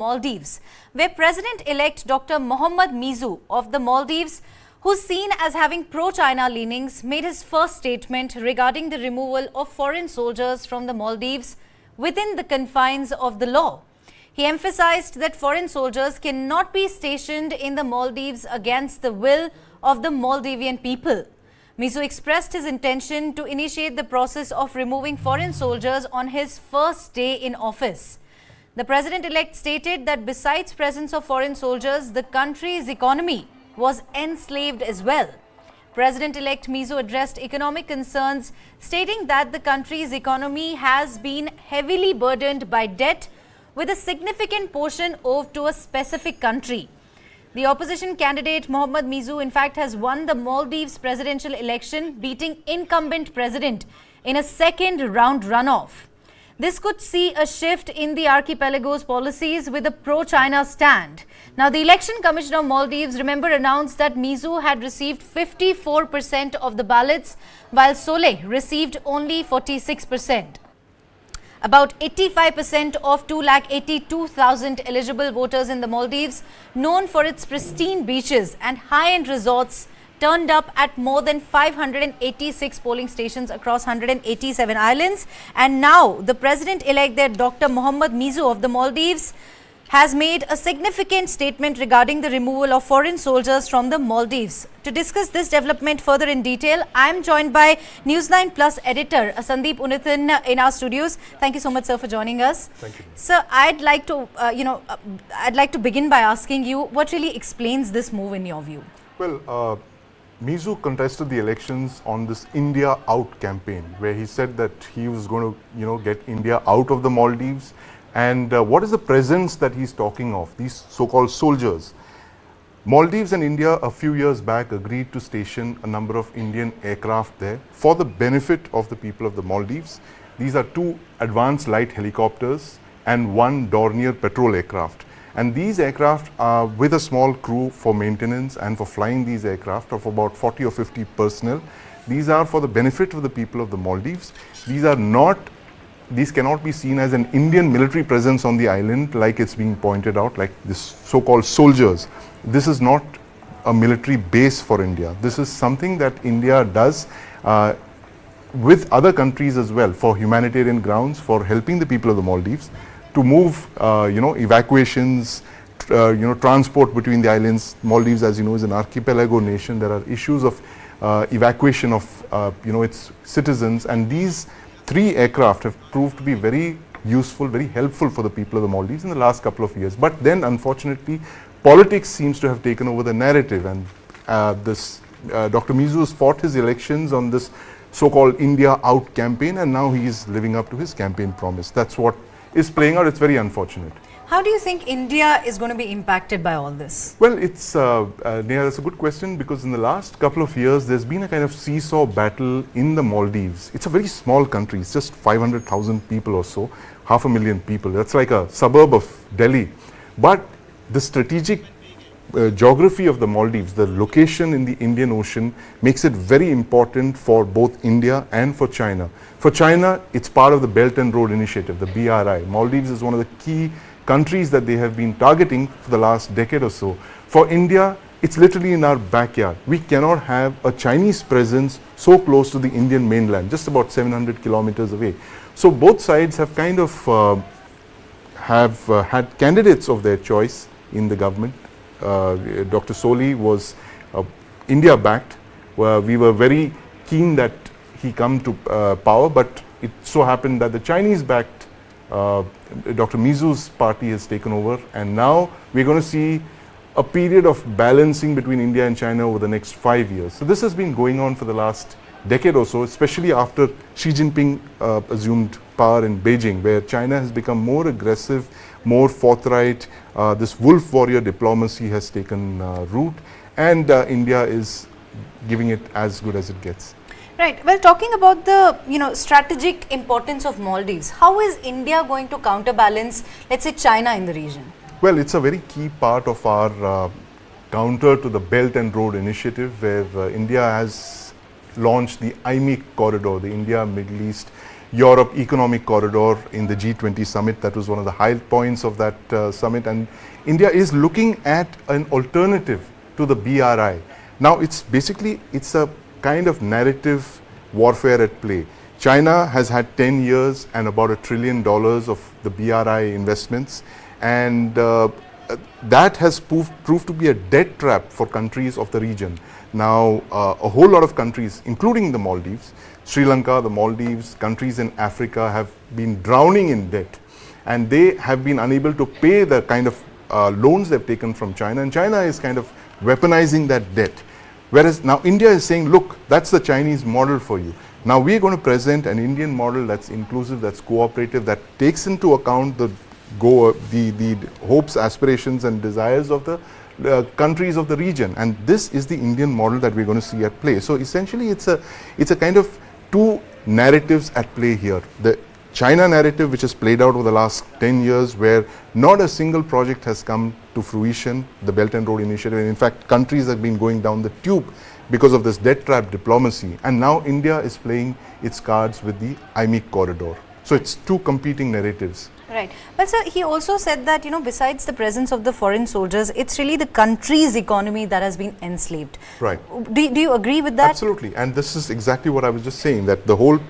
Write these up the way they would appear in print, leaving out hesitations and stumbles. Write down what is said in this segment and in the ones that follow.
Maldives, where President-elect Dr. Muizzu of the Maldives, who's seen as having pro-China leanings, made his first statement regarding the removal of foreign soldiers from the Maldives within the confines of the law. He emphasized that foreign soldiers cannot be stationed in the Maldives against the will of the Maldivian people. Muizzu expressed his intention to initiate the process of removing foreign soldiers on his first day in office. The president-elect stated that besides presence of foreign soldiers, the country's economy was enslaved as well. President-elect Muizzu addressed economic concerns, stating that the country's economy has been heavily burdened by debt, with a significant portion owed to a specific country. The opposition candidate Muizzu in fact has won the Maldives presidential election, beating incumbent president in a second round runoff. This could see a shift in the archipelago's policies with a pro-China stand. Now, the Election Commission of Maldives, remember, announced that Muizzu had received 54% of the ballots, while Soleh received only 46%. About 85% of 282,000 eligible voters in the Maldives, known for its pristine beaches and high-end resorts, turned up at more than 586 polling stations across 187 islands. And now the president-elect there, Dr. Muizzu of the Maldives, has made a significant statement regarding the removal of foreign soldiers from the Maldives. To discuss this development further in detail, I am joined by Newsline Plus editor Sandeep Unithan in our studios. Thank you so much, sir, for joining us. Thank you. Sir, I'd like to begin by asking you what really explains this move in your view. Well, Muizzu contested the elections on this India Out campaign, where he said that he was going to, get India out of the Maldives. And what is the presence that he's talking of? These so-called soldiers. Maldives and India a few years back agreed to station a number of Indian aircraft there for the benefit of the people of the Maldives. These are 2 advanced light helicopters and 1 Dornier patrol aircraft. And these aircraft are with a small crew for maintenance and for flying these aircraft of about 40 or 50 personnel. These are for the benefit of the people of the Maldives. These cannot be seen as an Indian military presence on the island, like it's being pointed out, like this so-called soldiers. This is not a military base for India. This is something that India does with other countries as well, for humanitarian grounds, for helping the people of the Maldives to move, evacuations, transport between the islands. Maldives, as you know, is an archipelago nation. There are issues of evacuation of, its citizens, and these 3 aircraft have proved to be very useful, very helpful for the people of the Maldives in the last couple of years. But then, unfortunately, politics seems to have taken over the narrative, and Dr. Muizzu has fought his elections on this so-called India Out campaign, and now he is living up to his campaign promise. That's what is playing out. It's very unfortunate. How do you think India is going to be impacted by all this? Well, it's Neha, that's a good question, because in the last couple of years there's been a kind of seesaw battle in the Maldives. It's a very small country. It's just 500,000 people or so, 500,000 people. That's like a suburb of Delhi. But the strategic geography of the Maldives, the location in the Indian Ocean, makes it very important for both India and for China. For China, it's part of the Belt and Road Initiative, the BRI. Maldives is one of the key countries that they have been targeting for the last decade or so. For India, it's literally in our backyard. We cannot have a Chinese presence so close to the Indian mainland, just about 700 kilometers away. So both sides have kind of had candidates of their choice in the government. Dr. Soleh was India-backed. We were very keen that he come to power, but it so happened that the Chinese-backed Dr. Muizzu's party has taken over, and now we're going to see a period of balancing between India and China over the next 5 years. So this has been going on for the last decade or so, especially after Xi Jinping assumed power in Beijing, where China has become more aggressive, more forthright. This wolf warrior diplomacy has taken root, and India is giving it as good as it gets. Right. Well, talking about the strategic importance of Maldives, how is India going to counterbalance, let's say, China in the region? Well, it's a very key part of our counter to the Belt and Road Initiative, where India has launched the IMEC corridor, the India, Middle East, Europe economic corridor in the G20 summit. That was one of the high points of that summit, and India is looking at an alternative to the BRI. Now it's a kind of narrative warfare at play. China has had 10 years and about $1 trillion of the BRI investments, and that has proved to be a debt trap for countries of the region. Now a whole lot of countries, including the Maldives, Sri Lanka, the Maldives, countries in Africa have been drowning in debt, and they have been unable to pay the kind of loans they've taken from China, and China is kind of weaponizing that debt. Whereas now India is saying, look, that's the Chinese model for you. Now we're going to present an Indian model that's inclusive, that's cooperative, that takes into account the hopes, aspirations and desires of the countries of the region, and this is the Indian model that we're going to see at play. So essentially it's a kind of two narratives at play here. The China narrative, which has played out over the last 10 years, where not a single project has come to fruition, the Belt and Road Initiative, and in fact countries have been going down the tube because of this debt trap diplomacy, and now India is playing its cards with the IMEC corridor. So it's two competing narratives. Right. But sir, he also said that, besides the presence of the foreign soldiers, it's really the country's economy that has been enslaved. Right. Do you agree with that? Absolutely. And this is exactly what I was just saying, that the whole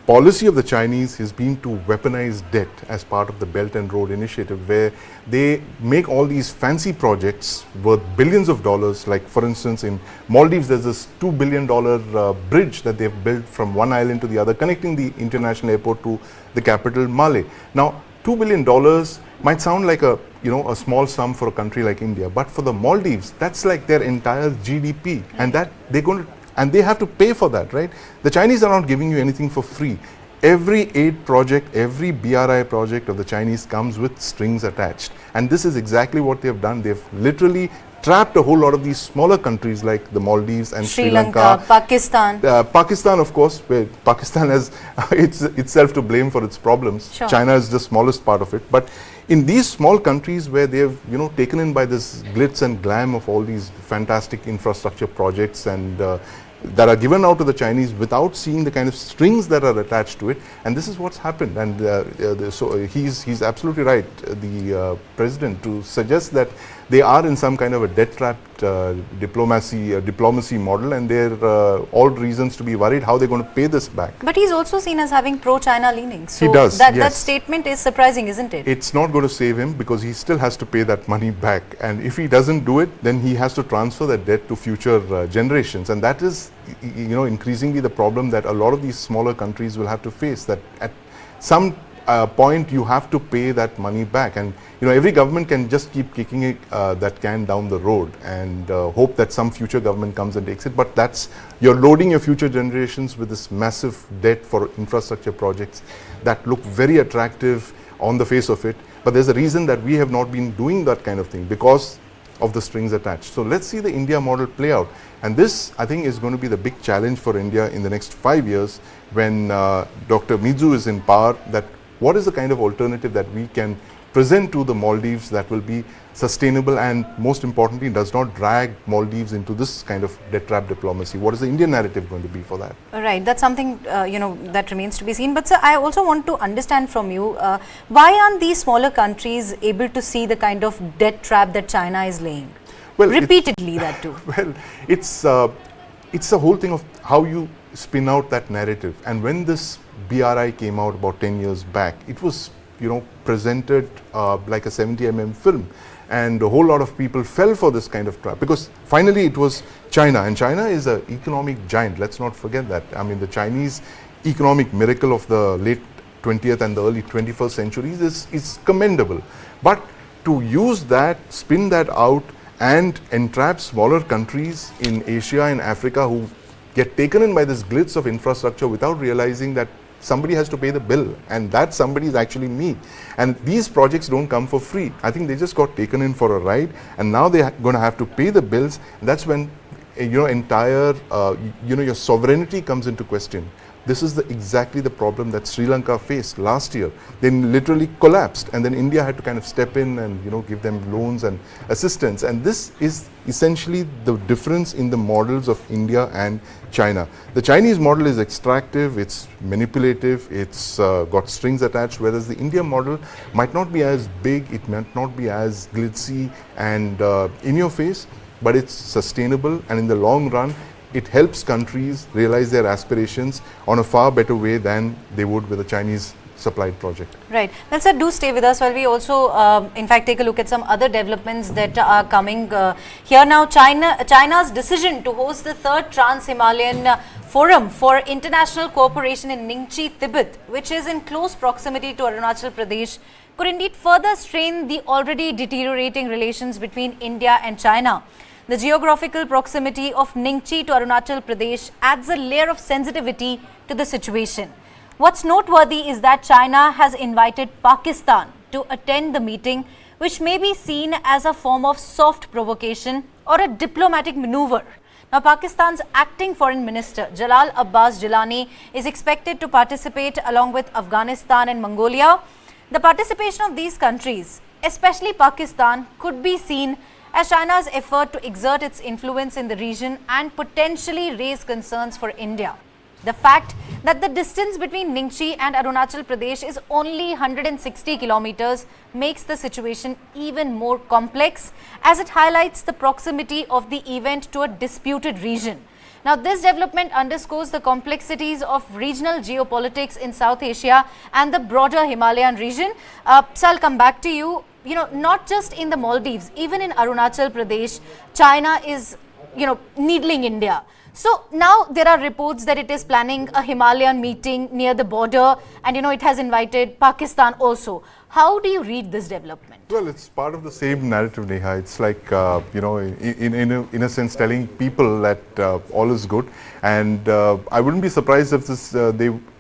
policy of the Chinese has been to weaponize debt as part of the Belt and Road Initiative, where they make all these fancy projects worth billions of dollars. Like for instance, in Maldives, there's this $2 billion bridge that they've built from one island to the other, connecting the international airport to the capital, Male. Now, $2 billion might sound like a small sum for a country like India, but for the Maldives, that's like their entire GDP, and that they have to pay for that, right? The Chinese are not giving you anything for free. Every aid project, every BRI project of the Chinese comes with strings attached, and this is exactly what they have done. They've literally trapped a whole lot of these smaller countries like the Maldives and Sri Lanka, Pakistan. Pakistan, of course, where Pakistan has itself to blame for its problems. Sure. China is the smallest part of it. But in these small countries where they've taken in by this glitz and glam of all these fantastic infrastructure projects and that are given out to the Chinese without seeing the kind of strings that are attached to it, and this is what's happened. And so he's absolutely right, the president, to suggest that they are in some kind of a debt-trapped diplomacy model, and there are all reasons to be worried how they're going to pay this back. But he's also seen as having pro-China leanings. So he does, that yes. statement is surprising, isn't it? It's not going to save him, because he still has to pay that money back, and if he doesn't do it, then he has to transfer that debt to future generations, and that is increasingly the problem that a lot of these smaller countries will have to face, that at some point you have to pay that money back, and every government can just keep kicking that can down the road and hope that some future government comes and takes it, but you're loading your future generations with this massive debt for infrastructure projects that look very attractive on the face of it, but there's a reason that we have not been doing that kind of thing, because of the strings attached. So let's see the India model play out, and this, I think, is going to be the big challenge for India in the next 5 years when Dr. Muizzu is in power. That what is the kind of alternative that we can present to the Maldives that will be sustainable and, most importantly, does not drag Maldives into this kind of debt trap diplomacy? What is the Indian narrative going to be for that? Right, that's something that remains to be seen. But sir, I also want to understand from you, why aren't these smaller countries able to see the kind of debt trap that China is laying? Well, repeatedly, that too. Well, it's the whole thing of how you spin out that narrative. And when this BRI came out about 10 years back, it was presented like a 70mm film, and a whole lot of people fell for this kind of trap, because finally it was China, and China is an economic giant. Let's not forget that. I mean, the Chinese economic miracle of the late 20th and the early 21st centuries is commendable, but to use that, spin that out and entrap smaller countries in Asia and Africa who get taken in by this glitz of infrastructure without realizing that somebody has to pay the bill, and that somebody is actually me. And these projects don't come for free. I think they just got taken in for a ride, and now they're going to have to pay the bills. And that's when entire your sovereignty comes into question. This is exactly the problem that Sri Lanka faced last year. They literally collapsed, and then India had to kind of step in and give them loans and assistance. And this is essentially the difference in the models of India and China. The Chinese model is extractive, it's manipulative, it's got strings attached, whereas the India model might not be as big, it might not be as glitzy and in your face, but it's sustainable, and in the long run it helps countries realize their aspirations on a far better way than they would with a Chinese supplied project. Right. Well, sir, do stay with us while we also, in fact, take a look at some other developments that are coming here now. China's decision to host the third Trans-Himalayan Forum for International Cooperation in Ningchi, Tibet, which is in close proximity to Arunachal Pradesh, could indeed further strain the already deteriorating relations between India and China. The geographical proximity of Ningchi to Arunachal Pradesh adds a layer of sensitivity to the situation. What's noteworthy is that China has invited Pakistan to attend the meeting, which may be seen as a form of soft provocation or a diplomatic maneuver. Now, Pakistan's acting foreign minister Jalal Abbas Jilani is expected to participate along with Afghanistan and Mongolia. The participation of these countries, especially Pakistan, could be seen as China's effort to exert its influence in the region and potentially raise concerns for India. The fact that the distance between Ningchi and Arunachal Pradesh is only 160 kilometers makes the situation even more complex, as it highlights the proximity of the event to a disputed region. Now, this development underscores the complexities of regional geopolitics in South Asia and the broader Himalayan region. So, I'll come back to you. Not just in the Maldives, even in Arunachal Pradesh, China is, needling India. So now there are reports that it is planning a Himalayan meeting near the border, and it has invited Pakistan also. How do you read this development? Well, it's part of the same narrative, Neha. It's like, in a sense, telling people that all is good. And I wouldn't be surprised if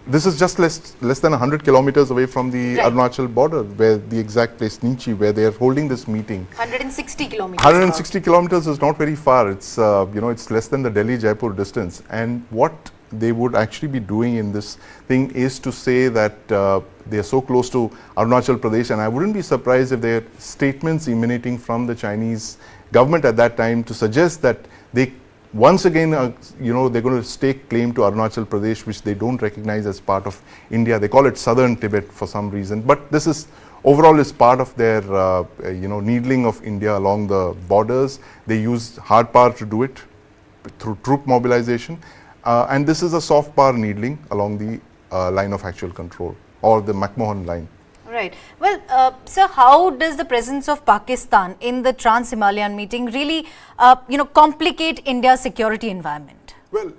this is just less than 100 kilometers away from the Arunachal border, where the exact place, Ningchi, where they are holding this meeting. 160 kilometers. 160 kilometers is not very far. It's, it's less than the Delhi-Jaipur distance. And what they would actually be doing in this thing is to say that they are so close to Arunachal Pradesh, and I wouldn't be surprised if there are statements emanating from the Chinese government at that time to suggest that they once again, they're going to stake claim to Arunachal Pradesh, which they don't recognize as part of India. They call it Southern Tibet for some reason, but this is overall is part of their, needling of India along the borders. They use hard power to do it through troop mobilization, and this is a soft power needling along the line of actual control, or the McMahon line. Right. Well, sir, how does the presence of Pakistan in the Trans-Himalayan meeting really, complicate India's security environment? Well,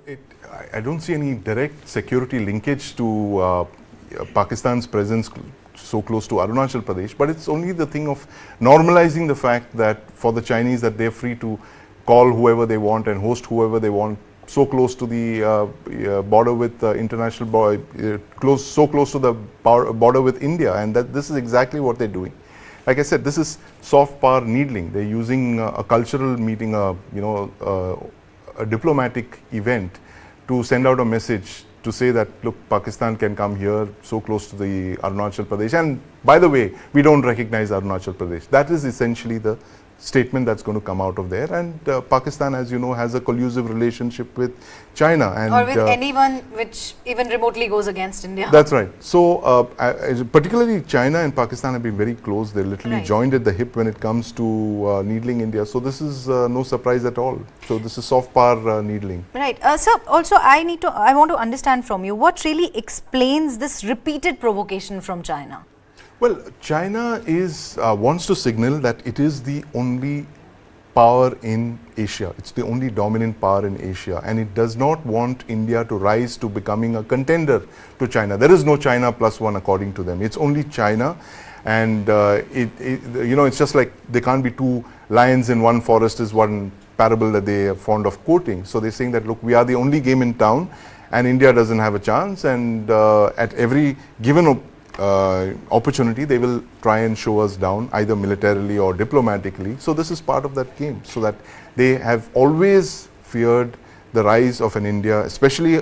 I don't see any direct security linkage to Pakistan's presence so close to Arunachal Pradesh, but it's only the thing of normalizing the fact that for the Chinese that they're free to call whoever they want and host whoever they want, so close to the border with international so close to the border with India, and that this is exactly what they're doing. Like I said, this is soft power needling. They're using a cultural meeting, a diplomatic event to send out a message to say that, look, Pakistan can come here so close to the Arunachal Pradesh, and by the way, we don't recognize Arunachal Pradesh. That is essentially the statement that's going to come out of there, and Pakistan, as you know, has a collusive relationship with China, and or with anyone which even remotely goes against India. That's right. So particularly China and Pakistan have been very close. They're literally joined at the hip when it comes to needling India. So this is no surprise at all. So this is soft power needling. Right. Sir, also I want to understand from you what really explains this repeated provocation from China. Well, China wants to signal that it is the only power in Asia. It's the only dominant power in Asia, and it does not want India to rise to becoming a contender to China. There is no China plus one according to them. It's only China, and it's just like there can't be two lions in one forest is one parable that they are fond of quoting. So they're saying that, look, we are the only game in town, and India doesn't have a chance, and at every given opportunity they will try and show us down either militarily or diplomatically. So this is part of that game, so that they have always feared the rise of an India, especially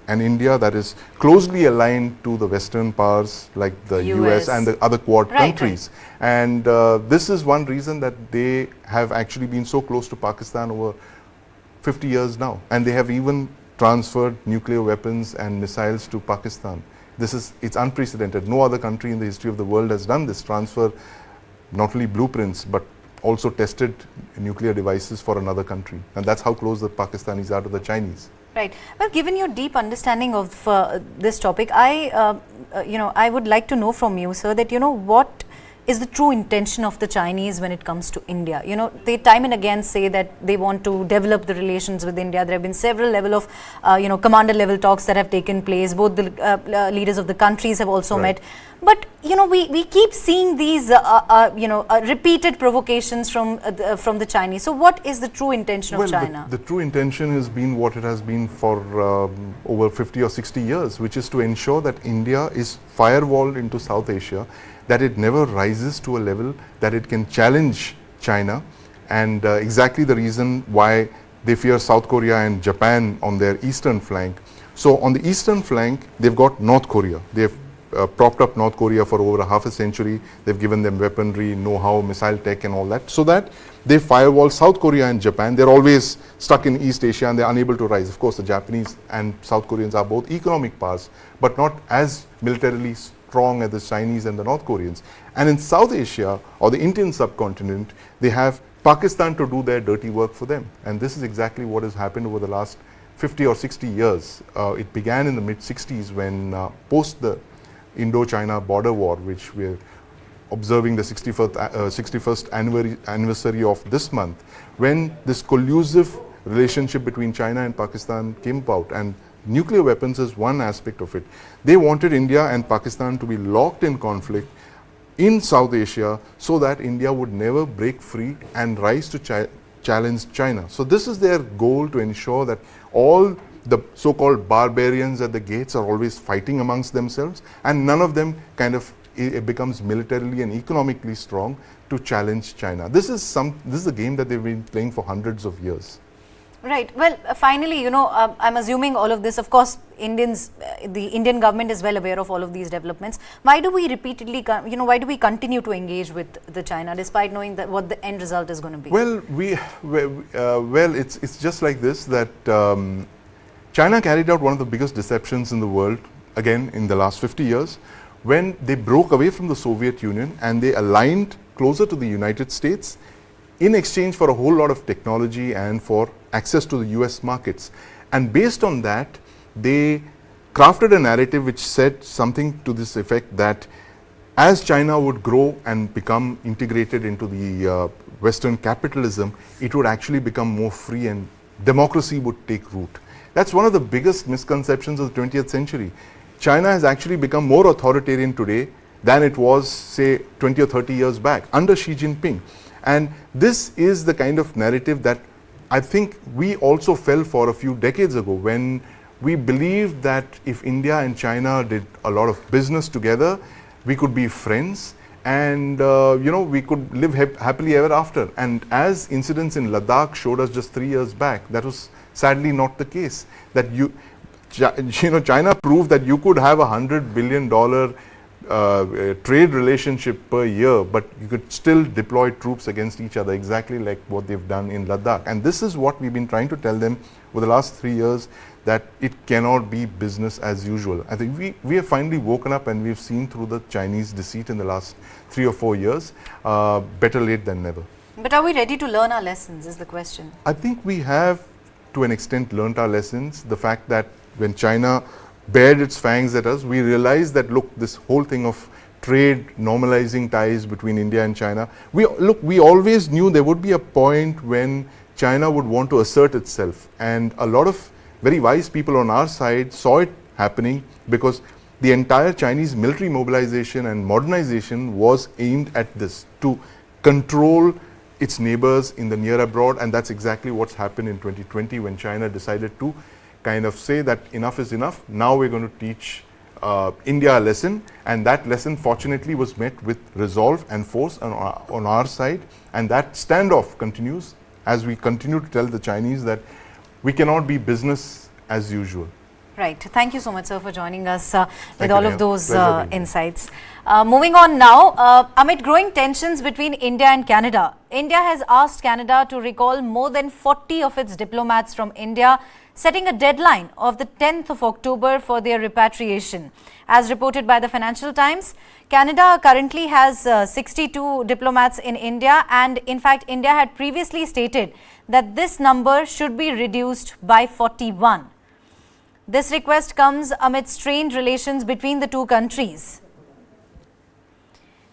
an India that is closely aligned to the Western powers like the US and the other Quad countries. And this is one reason that they have actually been so close to Pakistan over 50 years now. And they have even transferred nuclear weapons and missiles to Pakistan. It's unprecedented. No other country in the history of the world has done this, transfer not only blueprints but also tested nuclear devices for another country. And that's how close the Pakistanis are to the Chinese. Right. Well, given your deep understanding of this topic, I would like to know from you, sir, that what is the true intention of the Chinese when it comes to India? They time and again say that they want to develop the relations with India. There have been several level of, commander level talks that have taken place. Both the leaders of the countries have also met. But, we keep seeing these, repeated provocations from the Chinese. So what is the true intention of China? The true intention has been what it has been for over 50 or 60 years, which is to ensure that India is firewalled into South Asia, that it never rises to a level that it can challenge China, and exactly the reason why they fear South Korea and Japan on their eastern flank. So on the eastern flank, they've got North Korea. They've propped up North Korea for over half a century. They've given them weaponry, know-how, missile tech and all that, so that they firewall South Korea and Japan. They're always stuck in East Asia and they're unable to rise. Of course, the Japanese and South Koreans are both economic powers, but not as militarily strong as the Chinese and the North Koreans. And in South Asia or the Indian subcontinent, they have Pakistan to do their dirty work for them. And this is exactly what has happened over the last 50 or 60 years. It began in the mid-60s when post the Indo-China border war, which we're observing the 61st anniversary of this month, when this collusive relationship between China and Pakistan came about. And nuclear weapons is one aspect of it. They wanted India and Pakistan to be locked in conflict in South Asia so that India would never break free and rise to challenge China. So this is their goal, to ensure that all the so-called barbarians at the gates are always fighting amongst themselves, and none of them it becomes militarily and economically strong to challenge China. This is a game that they've been playing for hundreds of years. Right. Well, finally, I'm assuming all of this, of course, the Indian government is well aware of all of these developments. Why do we repeatedly, why do we continue to engage with the China despite knowing that what the end result is going to be? Well, it's just like this, that China carried out one of the biggest deceptions in the world, again, in the last 50 years, when they broke away from the Soviet Union and they aligned closer to the United States in exchange for a whole lot of technology and for access to the US markets. And based on that, they crafted a narrative which said something to this effect, that as China would grow and become integrated into the Western capitalism, it would actually become more free and democracy would take root. That's one of the biggest misconceptions of the 20th century. China has actually become more authoritarian today than it was, say, 20 or 30 years back under Xi Jinping. And this is the kind of narrative that I think we also fell for a few decades ago, when we believed that if India and China did a lot of business together, we could be friends and we could live happily ever after. And as incidents in Ladakh showed us just 3 years back, that was sadly not the case. That China proved that you could have $100 billion trade relationship per year, but you could still deploy troops against each other, exactly like what they've done in Ladakh. And this is what we've been trying to tell them over the last 3 years, that it cannot be business as usual. I think we have finally woken up, and we've seen through the Chinese deceit in the last 3 or 4 years. Better late than never. But are we ready to learn our lessons, is the question. I think we have, to an extent, learnt our lessons. The fact that when China bared its fangs at us, we realized that, look, this whole thing of trade, normalizing ties between India and China, we always knew there would be a point when China would want to assert itself. And a lot of very wise people on our side saw it happening, because the entire Chinese military mobilization and modernization was aimed at this, to control its neighbors in the near abroad. And that's exactly what's happened in 2020, when China decided to kind of say that enough is enough. Now we're going to teach India a lesson, and that lesson fortunately was met with resolve and force on our side. And that standoff continues as we continue to tell the Chinese that we cannot be business as usual. Right. Thank you so much, sir, for joining us with you, all Neha. of those Pleasure being here. insights. Moving on now, amid growing tensions between India and Canada, India has asked Canada to recall more than 40 of its diplomats from India, setting a deadline of the 10th of October for their repatriation. As reported by the Financial Times, Canada currently has 62 diplomats in India, and in fact, India had previously stated that this number should be reduced by 41. This request comes amid strained relations between the two countries,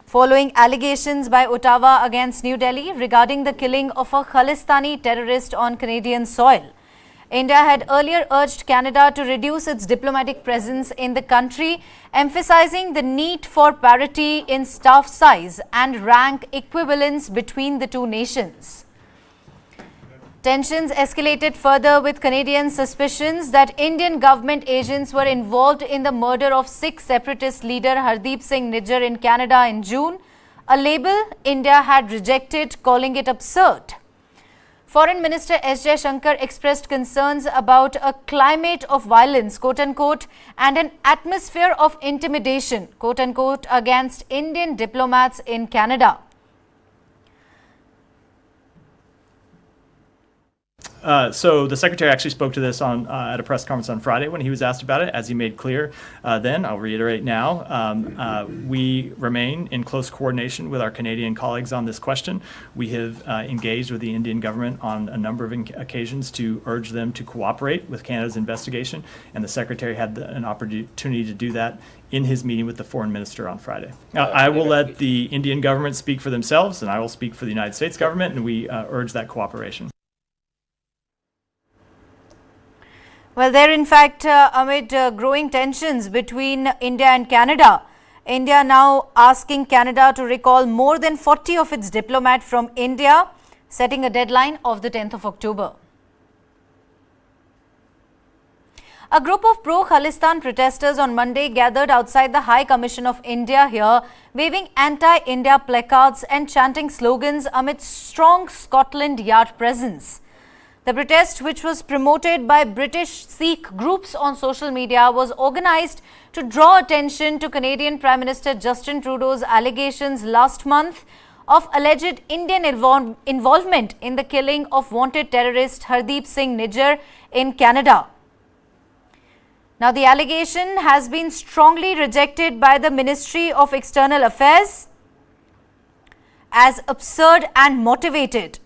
following allegations by Ottawa against New Delhi regarding the killing of a Khalistani terrorist on Canadian soil. India had earlier urged Canada to reduce its diplomatic presence in the country, emphasizing the need for parity in staff size and rank equivalence between the two nations. Tensions escalated further with Canadian suspicions that Indian government agents were involved in the murder of Sikh separatist leader Hardeep Singh Nijjar in Canada in June, a label India had rejected, calling it absurd. Foreign Minister S. J. Shankar expressed concerns about a climate of violence, quote-unquote, and an atmosphere of intimidation, quote-unquote, against Indian diplomats in Canada. So the Secretary actually spoke to this at a press conference on Friday when he was asked about it. As he made clear then, I'll reiterate now, we remain in close coordination with our Canadian colleagues on this question. We have engaged with the Indian government on a number of occasions to urge them to cooperate with Canada's investigation, and the Secretary had an opportunity to do that in his meeting with the Foreign Minister on Friday. Now, I will let the Indian government speak for themselves, and I will speak for the United States government, and we urge that cooperation. Well, there in fact, amid growing tensions between India and Canada, India now asking Canada to recall more than 40 of its diplomats from India, setting a deadline of the 10th of October. A group of pro-Khalistan protesters on Monday gathered outside the High Commission of India here, waving anti-India placards and chanting slogans amid strong Scotland Yard presence. The protest, which was promoted by British Sikh groups on social media, was organized to draw attention to Canadian Prime Minister Justin Trudeau's allegations last month of alleged Indian involvement in the killing of wanted terrorist Hardeep Singh Nijjar in Canada. Now, the allegation has been strongly rejected by the Ministry of External Affairs as absurd and motivated.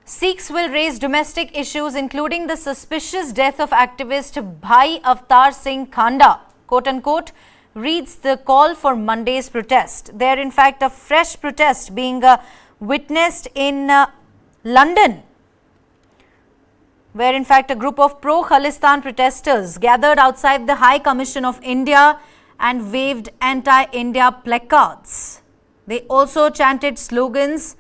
Sikhs will raise domestic issues, including the suspicious death of activist Bhai Avtar Singh Khanda, quote-unquote, reads the call for Monday's protest. There, in fact, a fresh protest being witnessed in London, where, in fact, a group of pro-Khalistan protesters gathered outside the High Commission of India and waved anti-India placards. They also chanted slogans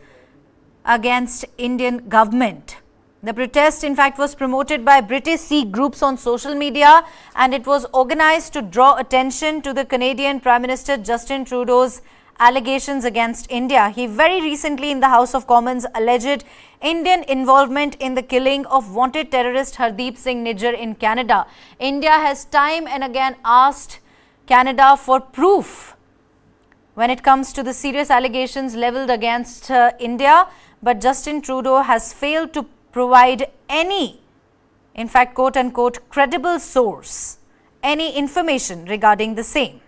against Indian government. The protest, in fact, was promoted by British Sikh groups on social media, and it was organized to draw attention to the Canadian Prime Minister Justin Trudeau's allegations against India. He very recently in the House of Commons alleged Indian involvement in the killing of wanted terrorist Hardeep Singh Nijjar in Canada. India has time and again asked Canada for proof when it comes to the serious allegations leveled against India, but Justin Trudeau has failed to provide any, in fact, quote-unquote, credible source, any information regarding the same.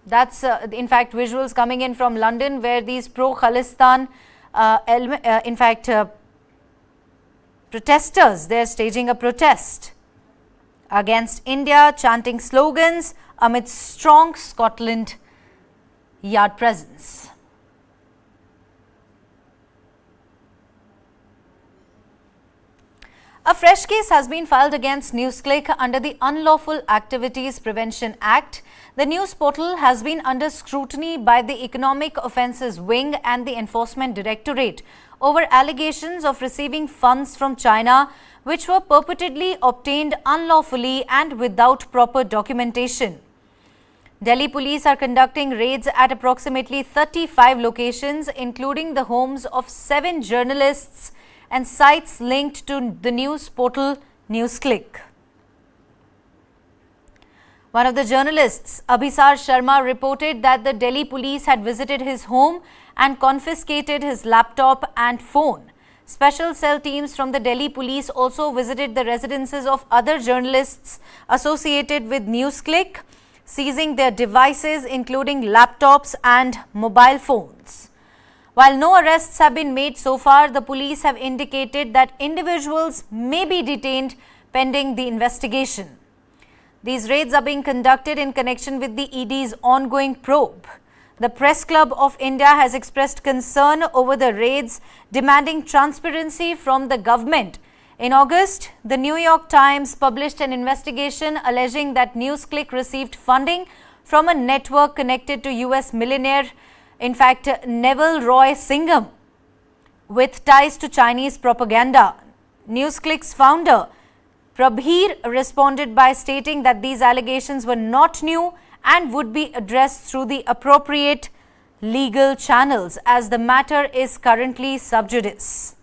That's, in fact, visuals coming in from London, where these pro-Khalistan, protesters, they're staging a protest against India, chanting slogans amid strong Scotland Yard presence. A fresh case has been filed against Newsclick under the Unlawful Activities Prevention Act. The news portal has been under scrutiny by the Economic Offences Wing and the Enforcement Directorate over allegations of receiving funds from China, which were purportedly obtained unlawfully and without proper documentation. Delhi police are conducting raids at approximately 35 locations, including the homes of 7 journalists and sites linked to the news portal Newsclick. One of the journalists, Abhisar Sharma, reported that the Delhi police had visited his home and confiscated his laptop and phone. Special cell teams from the Delhi police also visited the residences of other journalists associated with Newsclick, seizing their devices including laptops and mobile phones. While no arrests have been made so far, the police have indicated that individuals may be detained pending the investigation. These raids are being conducted in connection with the ED's ongoing probe. The Press Club of India has expressed concern over the raids, demanding transparency from the government. In August, the New York Times published an investigation alleging that Newsclick received funding from a network connected to US millionaire, in fact, Neville Roy Singham, with ties to Chinese propaganda. Newsclick's founder, Prabhir, responded by stating that these allegations were not new and would be addressed through the appropriate legal channels, as the matter is currently sub judice.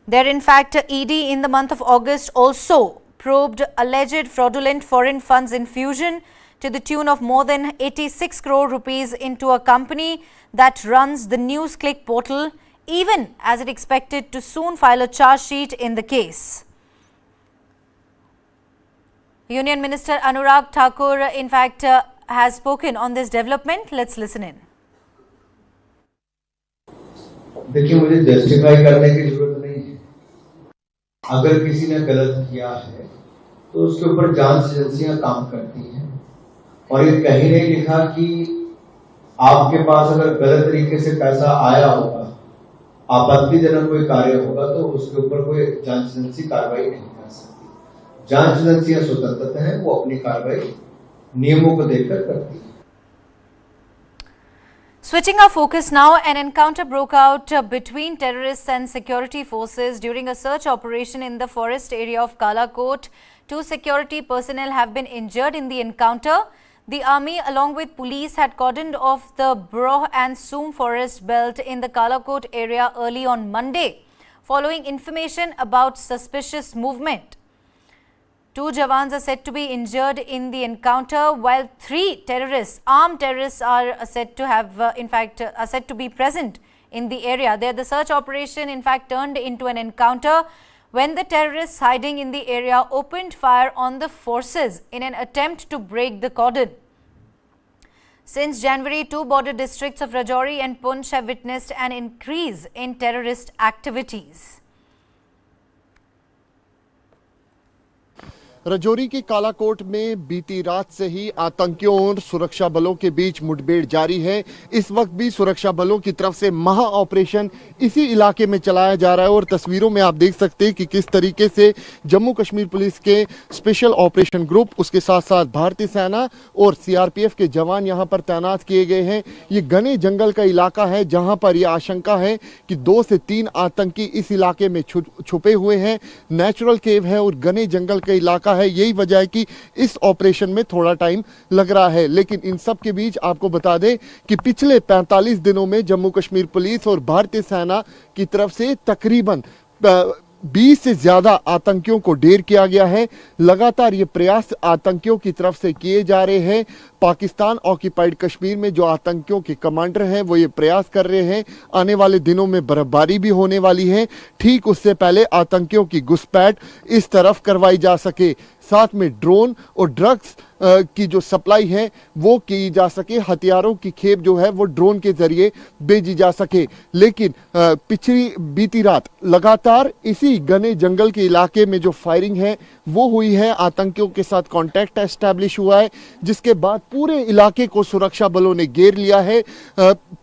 There, in fact, ED in the month of August also probed alleged fraudulent foreign funds infusion to the tune of more than 86 crore rupees into a company that runs the Newsclick portal, even as it expected to soon file a charge sheet in the case. Union Minister Anurag Thakur, in fact, has spoken on this development. Let's listen in. देखिए, मुझे justify करने की जरूरत नहीं है। अगर किसी ने गलत किया है तो उसके ऊपर जांच एजेंसियां काम करती हैं, और ये कहीं नहीं लिखा कि आपके पास अगर गलत तरीके से पैसा आया होगा, आपत्तिजनक कोई कार्य होगा, तो उसके ऊपर कोई जांच एजेंसी कार्रवाई नहीं कर सकती। जांच एजेंसियां स्वतंत्र हैं, वो अपनी कार्रवाई नियमों को देखकर करती है। Switching our focus now, an encounter broke out between terrorists and security forces during a search operation in the forest area of Kalakot. 2 security personnel have been injured in the encounter. The army, along with police, had cordoned off the Broh and Soom forest belt in the Kalakot area early on Monday, following information about suspicious movement. 2 jawans are said to be injured in the encounter, while 3 terrorists, armed terrorists, are said to have, are said to be present in the area. There, the search operation, in fact, turned into an encounter when the terrorists hiding in the area opened fire on the forces in an attempt to break the cordon. Since January, 2 border districts of Rajouri and Poonch have witnessed an increase in terrorist activities. Rajouri के कालाकोट में बीती रात से ही आतंकियों और सुरक्षा बलों के बीच मुठभेड़ जारी है। इस वक्त भी सुरक्षा बलों की तरफ से महा ऑपरेशन इसी इलाके में चलाया जा रहा है, और तस्वीरों में आप देख सकते हैं कि किस तरीके से जम्मू कश्मीर पुलिस के स्पेशल ऑपरेशन ग्रुप, उसके साथ साथ भारतीय सेना और सीआरपीएफ के जवान यहां पर तैनात किए गए हैं। ये घने जंगल का इलाका है जहां पर यह आशंका है कि 2 से 3 आतंकी इस इलाके में छुपे हुए हैं। नेचुरल केव है और घने जंगल का इलाका है। यही वजह है कि इस ऑपरेशन में थोड़ा टाइम लग रहा है, लेकिन इन सब के बीच आपको बता दें कि पिछले 45 दिनों में जम्मू कश्मीर पुलिस और भारतीय सेना की तरफ से तकरीबन 20 से ज्यादा आतंकियों को ढेर किया गया है। लगातार ये प्रयास आतंकियों की तरफ से किए जा रहे हैं। पाकिस्तान ऑक्यूपाइड कश्मीर में जो आतंकियों के कमांडर हैं वो ये प्रयास कर रहे हैं आने वाले दिनों में बर्फबारी भी होने वाली है, ठीक उससे पहले आतंकियों की घुसपैठ इस तरफ करवाई जा सके, साथ में ड्रोन और ड्रग्स की जो सप्लाई है वो की जा सके, हथियारों की खेप जो है वो ड्रोन के जरिए भेजी जा सके। लेकिन पिछली बीती रात लगातार इसी घने जंगल के इलाके में जो फायरिंग है वो हुई है, आतंकियों के साथ कांटेक्ट एस्टैब्लिश हुआ है, जिसके बाद पूरे इलाके को सुरक्षा बलों ने घेर लिया है।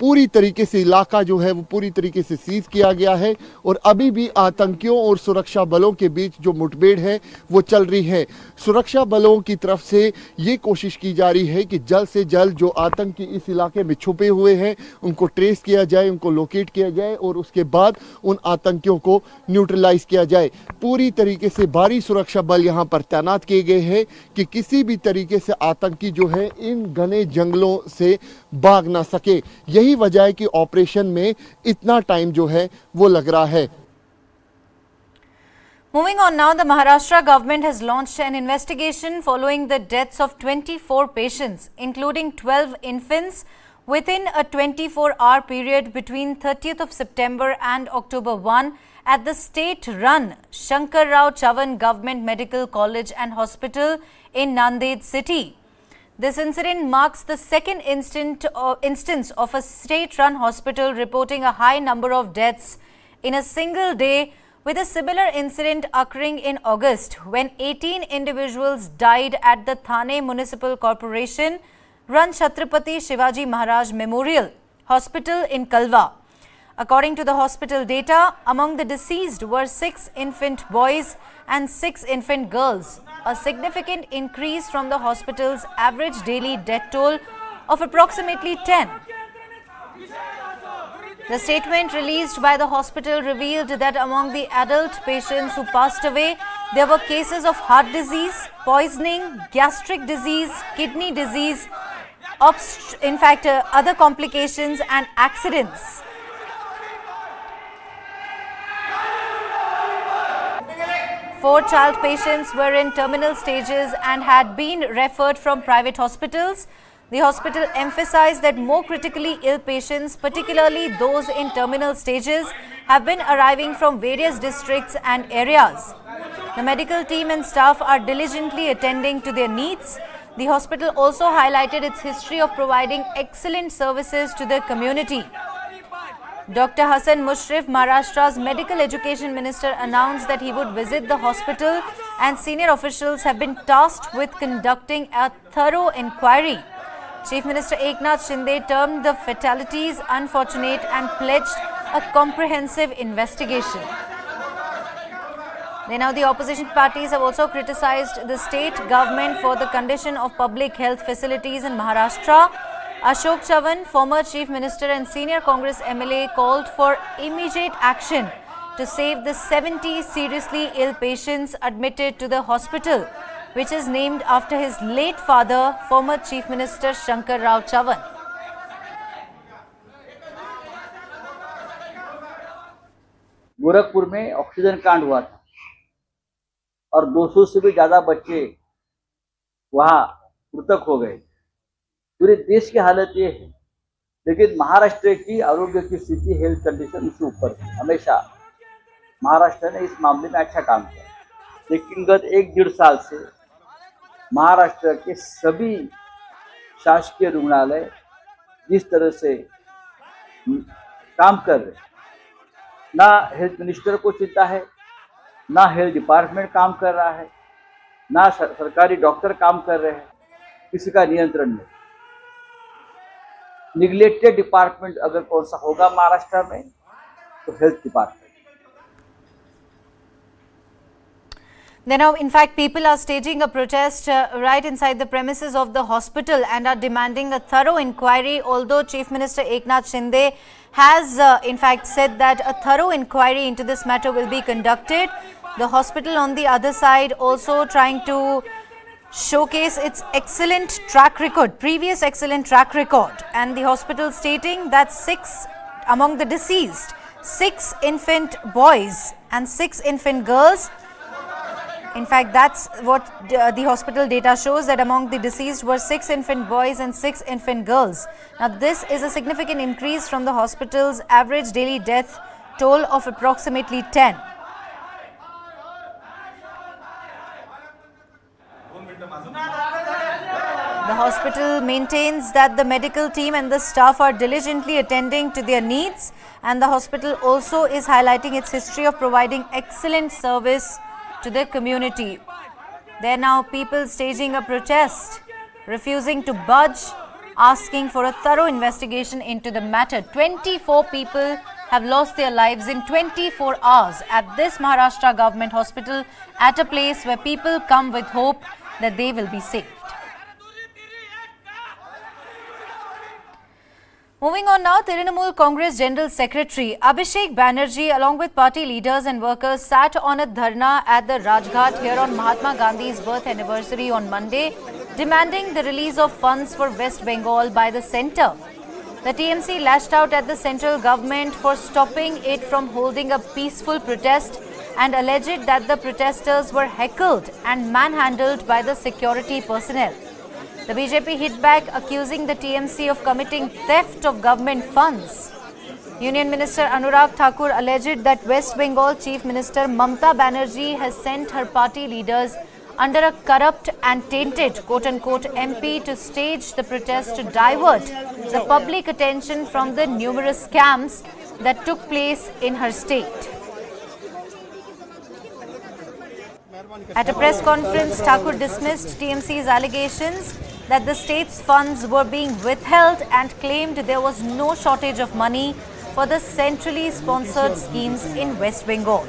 पूरी तरीके से इलाका जो है वो पूरी तरीके से सीज किया गया है, और अभी भी आतंकियों और सुरक्षा बलों के बीच जो मुठभेड़ है वो चल रही है। सुरक्षा बलों की तरफ से ये कोशिश की जा रही है कि जल्द से जल्द जो आतंकी इस इलाके में छुपे हुए हैं उनको ट्रेस किया जाए, उनको लोकेट किया जाए, और उसके बाद उन आतंकियों को न्यूट्रलाइज किया जाए। पूरी तरीके से भारी सुरक्षा बल यहां पर तैनात किए गए हैं कि किसी भी तरीके से आतंकी जो है इन घने जंगलों से भाग ना सके। यही वजह है कि ऑपरेशन में इतना टाइम जो है वो लग रहा है। Moving on now, the Maharashtra government has launched an investigation following the deaths of 24 patients, including 12 infants, within a 24-hour period between 30th of September and October 1 at the state-run Shankar Rao Chavan Government Medical College and Hospital in Nanded city. This incident marks the second instance of a state-run hospital reporting a high number of deaths in a single day, with a similar incident occurring in August when 18 individuals died at the Thane Municipal Corporation run Chhatrapati Shivaji Maharaj Memorial Hospital in Kalwa. According to the hospital data, among the deceased were 6 infant boys and 6 infant girls, a significant increase from the hospital's average daily death toll of approximately 10. The statement released by the hospital revealed that among the adult patients who passed away, there were cases of heart disease, poisoning, gastric disease, kidney disease, other complications and accidents. Four child patients were in terminal stages and had been referred from private hospitals. The hospital emphasized that more critically ill patients, particularly those in terminal stages, have been arriving from various districts and areas. The medical team and staff are diligently attending to their needs. The hospital also highlighted its history of providing excellent services to the community. Dr. Hassan Mushrif, Maharashtra's Medical Education Minister, announced that he would visit the hospital, and senior officials have been tasked with conducting a thorough inquiry. Chief Minister Eknath Shinde termed the fatalities unfortunate and pledged a comprehensive investigation. Now, the opposition parties have also criticized the state government for the condition of public health facilities in Maharashtra. Ashok Chavan, former Chief Minister and senior Congress MLA, called for immediate action to save the 70 seriously ill patients admitted to the hospital, which is named after his late father, former Chief Minister Shankar Rao Chavan. Gorakhpur में oxygen कांड हुआ था और 200 से भी ज्यादा बच्चे वहां मृतक हो गए। पूरे देश की हालत ये है, लेकिन महाराष्ट्र की आरोग्य की स्थिति, हेल्थ कंडीशन उससे ऊपर है। हमेशा महाराष्ट्र ने इस मामले में अच्छा काम किया, लेकिन गत 1-1.5 साल से महाराष्ट्र के सभी शासकीय रुग्णालय जिस तरह से काम कर रहे, ना हेल्थ मिनिस्टर को चिंता है, ना हेल्थ डिपार्टमेंट काम कर रहा है, ना सरकारी डॉक्टर काम कर रहे हैं, किसी का नियंत्रण नहीं। निग्लेक्टेड डिपार्टमेंट अगर कौन सा होगा महाराष्ट्र में, तो health department. Now, in fact, people are staging a protest right inside the premises of the hospital and are demanding a thorough inquiry, although Chief Minister Eknath Shinde has in fact said that a thorough inquiry into this matter will be conducted. The hospital on the other side also trying to showcase its excellent track record, previous excellent track record, and the hospital stating that 6 among the deceased, 6 infant boys and 6 infant girls. In fact, that's what the hospital data shows, that among the deceased were 6 infant boys and 6 infant girls. Now, this is a significant increase from the hospital's average daily death toll of approximately 10. The hospital maintains that the medical team and the staff are diligently attending to their needs, and the hospital also is highlighting its history of providing excellent service to the community. There are now people staging a protest, refusing to budge, asking for a thorough investigation into the matter. 24 people have lost their lives in 24 hours at this Maharashtra government hospital, at a place where people come with hope that they will be saved. Moving on now, Trinamool Congress General Secretary Abhishek Banerjee along with party leaders and workers sat on a dharna at the Rajghat here on Mahatma Gandhi's birth anniversary on Monday, demanding the release of funds for West Bengal by the centre. The TMC lashed out at the central government for stopping it from holding a peaceful protest and alleged that the protesters were heckled and manhandled by the security personnel. The BJP hit back, accusing the TMC of committing theft of government funds. Union Minister Anurag Thakur alleged that West Bengal Chief Minister Mamata Banerjee has sent her party leaders under a corrupt and tainted quote-unquote MP to stage the protest to divert the public attention from the numerous scams that took place in her state. At a press conference, Thakur dismissed TMC's allegations that the state's funds were being withheld and claimed there was no shortage of money for the centrally sponsored schemes in West Bengal.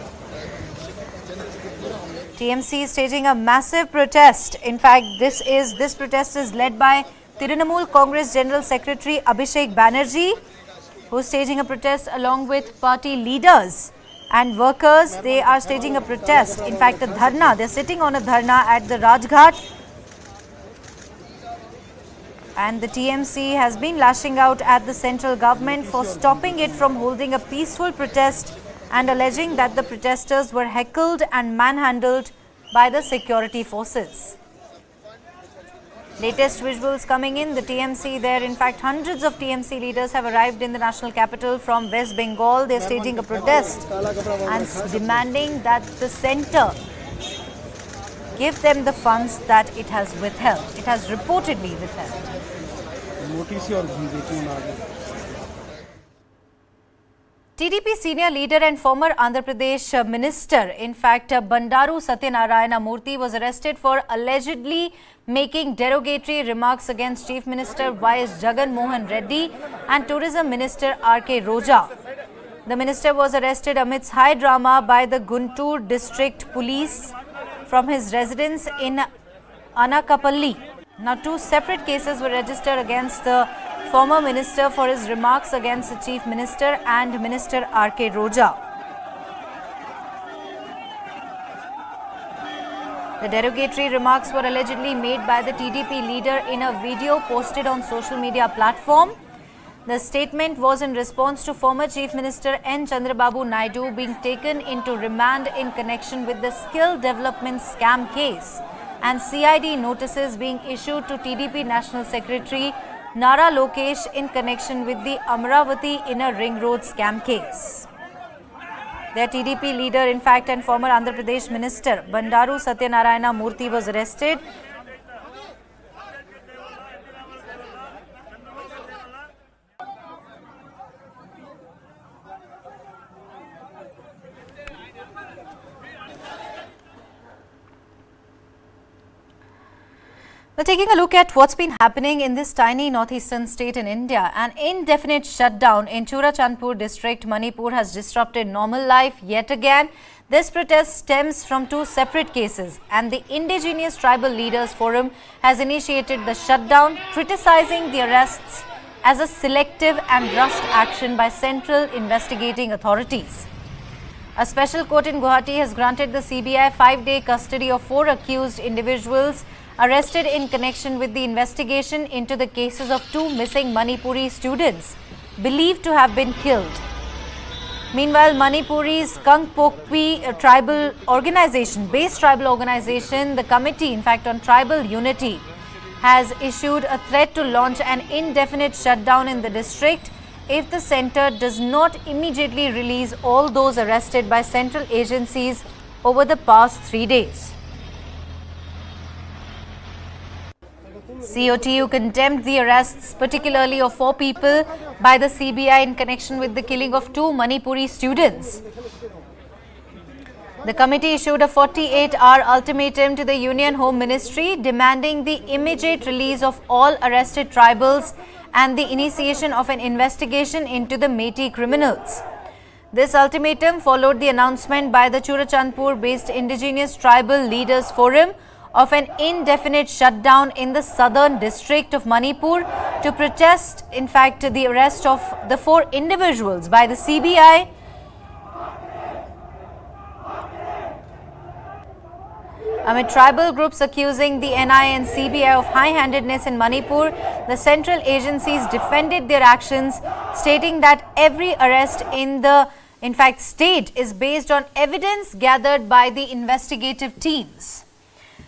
TMC is staging a massive protest. In fact, this protest is led by Trinamool Congress General Secretary Abhishek Banerjee, who is staging a protest along with party leaders and workers. They are staging a protest. In fact, a dharna. They are sitting on a dharna at the Rajghat. And the TMC has been lashing out at the central government for stopping it from holding a peaceful protest and alleging that the protesters were heckled and manhandled by the security forces. Latest visuals coming in, the TMC there. In fact, hundreds of TMC leaders have arrived in the national capital from West Bengal. They are staging a protest and demanding that the centre give them the funds that it has withheld. It has reportedly withheld. TDP senior leader and former Andhra Pradesh minister, in fact, Bandaru Satyanarayana Murthy, was arrested for allegedly making derogatory remarks against Chief Minister Y.S. Jagan Mohan Reddy and Tourism Minister R.K. Roja. The minister was arrested amidst high drama by the Guntur district police from his residence in Anakapalli. Now, two separate cases were registered against the former minister for his remarks against the chief minister and Minister R.K. Roja. The derogatory remarks were allegedly made by the TDP leader in a video posted on social media platform. The statement was in response to former Chief Minister N. Chandrababu Naidu being taken into remand in connection with the skill development scam case and CID notices being issued to TDP National Secretary Nara Lokesh in connection with the Amravati Inner Ring Road scam case. Their TDP leader, in fact, and former Andhra Pradesh minister Bandaru Satyanarayana Murthy was arrested. Now, taking a look at what's been happening in this tiny northeastern state in India, an indefinite shutdown in Churachandpur district, Manipur, has disrupted normal life yet again. This protest stems from two separate cases, and the Indigenous Tribal Leaders Forum has initiated the shutdown, criticizing the arrests as a selective and rushed action by central investigating authorities. A special court in Guwahati has granted the CBI 5-day custody of 4 accused individuals arrested in connection with the investigation into the cases of 2 missing Manipuri students believed to have been killed. Meanwhile, Manipuri's Kangpokpi tribal organization, the Committee, in fact, on Tribal Unity, has issued a threat to launch an indefinite shutdown in the district if the centre does not immediately release all those arrested by central agencies over the past 3 days. COTU condemned the arrests, particularly of 4 people, by the CBI in connection with the killing of 2 Manipuri students. The committee issued a 48-hour ultimatum to the Union Home Ministry demanding the immediate release of all arrested tribals and the initiation of an investigation into the Meitei criminals. This ultimatum followed the announcement by the Churachandpur-based Indigenous Tribal Leaders Forum of an indefinite shutdown in the southern district of Manipur to protest, in fact, the arrest of the 4 individuals by the CBI. Amid tribal groups accusing the NI and CBI of high-handedness in Manipur, the central agencies defended their actions, stating that every arrest in the in fact, state is based on evidence gathered by the investigative teams.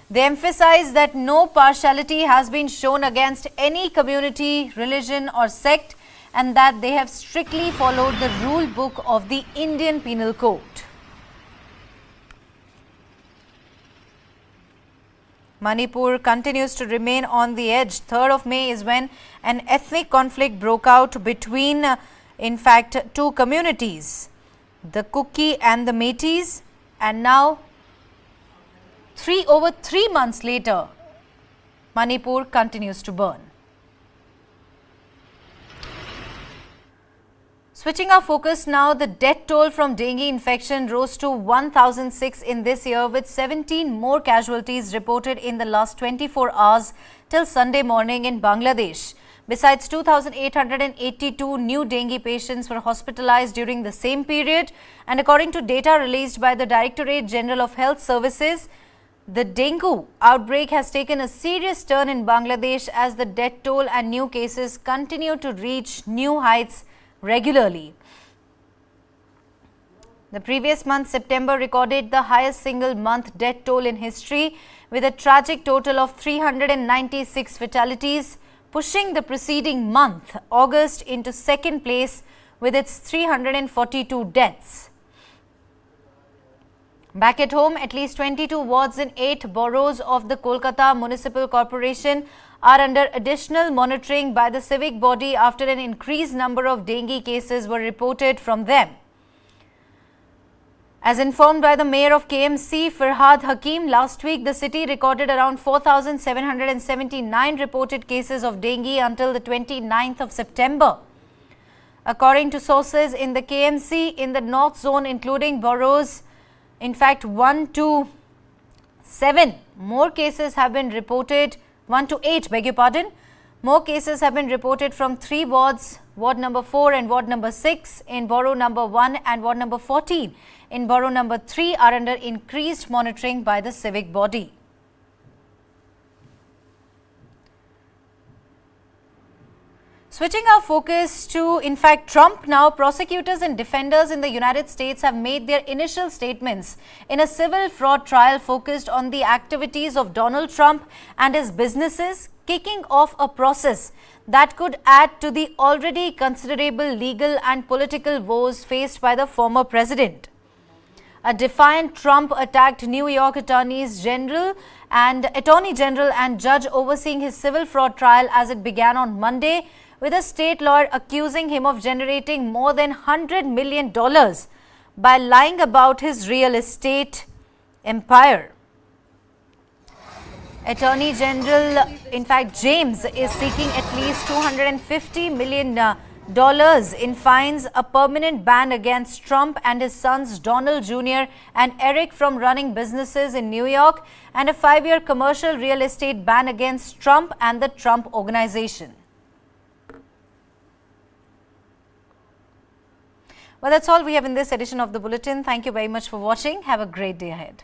They emphasize that no partiality has been shown against any community, religion or sect, and that they have strictly followed the rule book of the Indian Penal Code. Manipur continues to remain on the edge. 3rd of May is when an ethnic conflict broke out between, in fact, two communities, the Kuki and the Meiteis, and now over 3 months later, Manipur continues to burn. Switching our focus now, the death toll from dengue infection rose to 1,006 in this year, with 17 more casualties reported in the last 24 hours till Sunday morning in Bangladesh. Besides, 2,882 new dengue patients were hospitalized during the same period, and according to data released by the Directorate General of Health Services, the dengue outbreak has taken a serious turn in Bangladesh as the death toll and new cases continue to reach new heights regularly. The previous month, September, recorded the highest single month death toll in history, with a tragic total of 396 fatalities, pushing the preceding month, August, into second place with its 342 deaths. Back at home, at least 22 wards in 8 boroughs of the Kolkata Municipal Corporation are under additional monitoring by the civic body after an increased number of dengue cases were reported from them. As informed by the mayor of KMC, Farhad Hakim, last week the city recorded around 4,779 reported cases of dengue until the 29th of September. According to sources in the KMC, in the north zone, including boroughs, in fact 1 to 7, more cases have been reported, 1 to 8, beg your pardon. More cases have been reported from 3 wards, ward number 4 and ward number 6 in borough number 1 and ward number 14 in borough number 3 are under increased monitoring by the civic body. Switching our focus to, in fact, Trump now, prosecutors and defenders in the United States have made their initial statements in a civil fraud trial focused on the activities of Donald Trump and his businesses, kicking off a process that could add to the already considerable legal and political woes faced by the former president. A defiant Trump attacked New York Attorney General and judge overseeing his civil fraud trial as it began on Monday, with a state lawyer accusing him of generating more than $100 million by lying about his real estate empire. Attorney General, in fact, James is seeking at least $250 million in fines, a permanent ban against Trump and his sons Donald Jr. and Eric from running businesses in New York, and a 5-year commercial real estate ban against Trump and the Trump Organization. Well, that's all we have in this edition of the Bulletin. Thank you very much for watching. Have a great day ahead.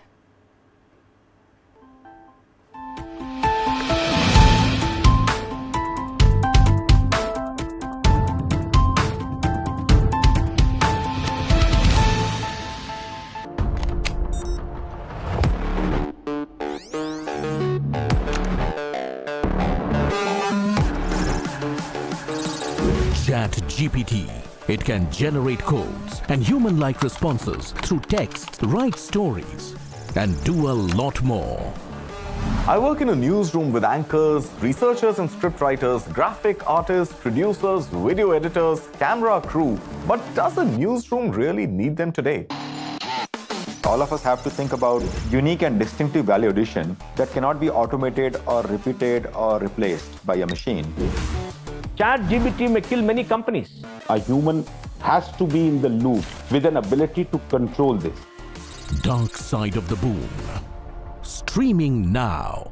ChatGPT. It can generate codes and human-like responses through text, write stories, and do a lot more. I work in a newsroom with anchors, researchers and scriptwriters, graphic artists, producers, video editors, camera crew. But does a newsroom really need them today? All of us have to think about unique and distinctive value addition that cannot be automated or repeated or replaced by a machine. ChatGPT may kill many companies. A human has to be in the loop with an ability to control this. Dark Side of the Boom. Streaming now.